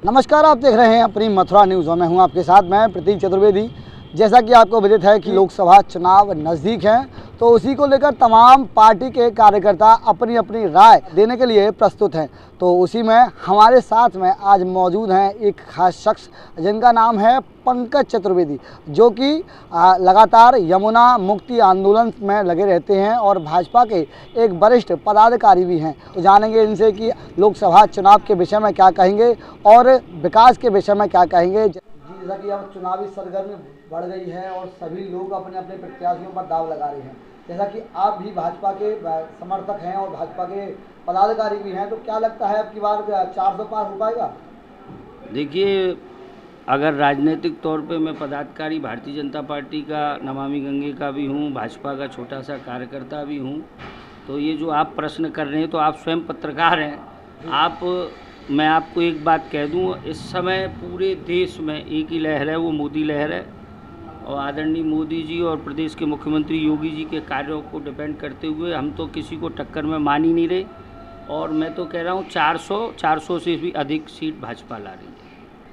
नमस्कार, आप देख रहे हैं अपनी मथुरा न्यूज़ और मैं हूं आपके साथ। मैं प्रतीक चतुर्वेदी। जैसा कि आपको विदित है कि लोकसभा चुनाव नज़दीक हैं, तो उसी को लेकर तमाम पार्टी के कार्यकर्ता अपनी अपनी राय देने के लिए प्रस्तुत हैं। तो उसी में हमारे साथ में आज मौजूद हैं एक खास शख्स जिनका नाम है पंकज चतुर्वेदी, जो कि लगातार यमुना मुक्ति आंदोलन में लगे रहते हैं और भाजपा के एक वरिष्ठ पदाधिकारी भी हैं। तो जानेंगे इनसे कि लोकसभा चुनाव के विषय में क्या कहेंगे और विकास के विषय में क्या कहेंगे। जैसा कि अब चुनावी सरगर्मी बढ़ गई है और सभी लोग अपने अपने प्रत्याशियों पर दाव लगा रहे हैं, जैसा कि आप भी भाजपा के समर्थक हैं और भाजपा के पदाधिकारी भी हैं, तो क्या लगता है अब की बार 400 पार हो पाएगा? देखिए, अगर राजनीतिक तौर पे मैं पदाधिकारी भारतीय जनता पार्टी का, नमामि गंगे का भी हूँ, भाजपा का छोटा सा कार्यकर्ता भी हूँ, तो ये जो आप प्रश्न कर रहे हैं, तो आप स्वयं पत्रकार हैं। मैं आपको एक बात कह दूं, इस समय पूरे देश में एक ही लहर है, वो मोदी लहर है। और आदरणीय मोदी जी और प्रदेश के मुख्यमंत्री योगी जी के कार्यों को डिपेंड करते हुए हम तो किसी को टक्कर में मान ही नहीं रहे। और मैं तो कह रहा हूँ 400 से भी अधिक सीट भाजपा ला रही है।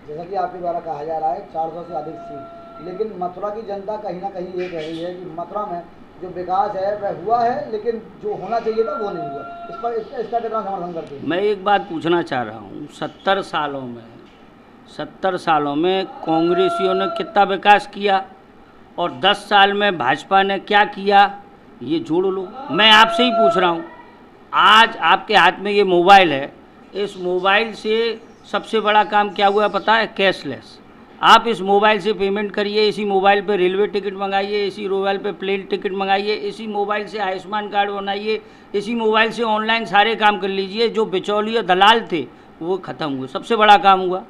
जैसा कि आपके द्वारा कहा जा रहा है 400 से अधिक सीट, लेकिन मथुरा की जनता कहीं ना कहीं ये कह रही है कि मथुरा में जो विकास है वह हुआ है, लेकिन जो होना चाहिए था वो नहीं हुआ। इस पर इसका कितना समर्थन करते हैं? मैं एक बात पूछना चाह रहा हूँ, 70 सालों में कांग्रेसियों ने कितना विकास किया और 10 साल में भाजपा ने क्या किया, ये जोड़ लो। मैं आपसे ही पूछ रहा हूँ, आज आपके हाथ में ये मोबाइल है, इस मोबाइल से सबसे बड़ा काम क्या हुआ पता है? कैशलेस। आप इस मोबाइल से पेमेंट करिए, इसी मोबाइल पे रेलवे टिकट मंगाइए, इसी मोबाइल पे प्लेन टिकट मंगाइए, इसी मोबाइल से आयुष्मान कार्ड बनाइए, इसी मोबाइल से ऑनलाइन सारे काम कर लीजिए। जो बिचौलिए दलाल थे वो ख़त्म हुए, सबसे बड़ा काम हुआ।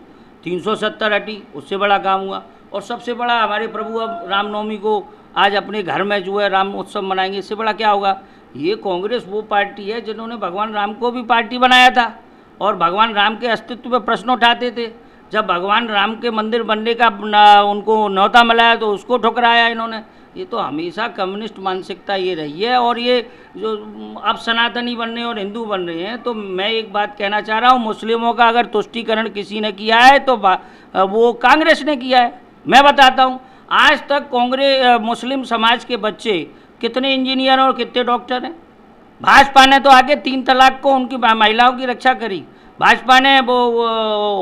370 हटी, उससे बड़ा काम हुआ। और सबसे बड़ा हमारे प्रभु अब रामनवमी को आज अपने घर में जो है राम उत्सव मनाएंगे, इससे बड़ा क्या होगा? ये कांग्रेस वो पार्टी है जिन्होंने भगवान राम को भी पार्टी बनाया था और भगवान राम के अस्तित्व पर प्रश्न उठाते थे। जब भगवान राम के मंदिर बनने का उनको न्योता मिलाया तो उसको ठुकराया इन्होंने। ये तो हमेशा कम्युनिस्ट मानसिकता ये रही है। और ये जो अब सनातनी बन रहे हैं और हिंदू बन रहे हैं, तो मैं एक बात कहना चाह रहा हूँ, मुस्लिमों का अगर तुष्टीकरण किसी ने किया है तो वो कांग्रेस ने किया है। मैं बताता हूँ, आज तक मुस्लिम समाज के बच्चे कितने इंजीनियर और कितने डॉक्टर हैं? भाजपा ने तो आगे 3 तलाक को उनकी महिलाओं की रक्षा करी। भाजपा ने वो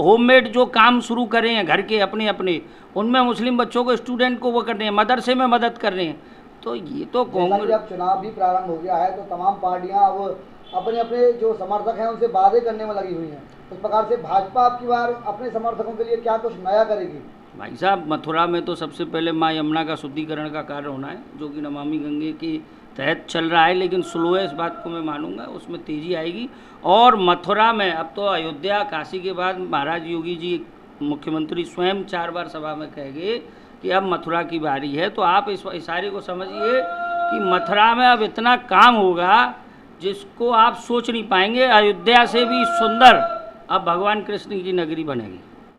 होममेड जो काम शुरू करे हैं घर के अपने अपने, उनमें मुस्लिम बच्चों को, स्टूडेंट को वो कर रहे हैं, मदरसे में मदद कर रहे हैं। तो ये तो कांग्रेस। जब चुनाव भी प्रारंभ हो गया है तो तमाम पार्टियां अब अपने अपने जो समर्थक हैं उनसे वादे करने में लगी हुई हैं। उस प्रकार से भाजपा अब की बार अपने समर्थकों के लिए क्या कुछ नया करेगी? भाई साहब, मथुरा में तो सबसे पहले माँ यमुना का शुद्धिकरण का कार्य होना है, जो कि नमामि गंगे के तहत चल रहा है, लेकिन स्लो है, इस बात को मैं मानूंगा, उसमें तेज़ी आएगी। और मथुरा में अब तो अयोध्या, काशी के बाद महाराज योगी जी मुख्यमंत्री स्वयं 4 बार सभा में कह गए कि अब मथुरा की बारी है। तो आप इस इशारे को समझिए कि मथुरा में अब इतना काम होगा जिसको आप सोच नहीं पाएंगे। अयोध्या से भी सुंदर अब भगवान कृष्ण की नगरी बनेगी।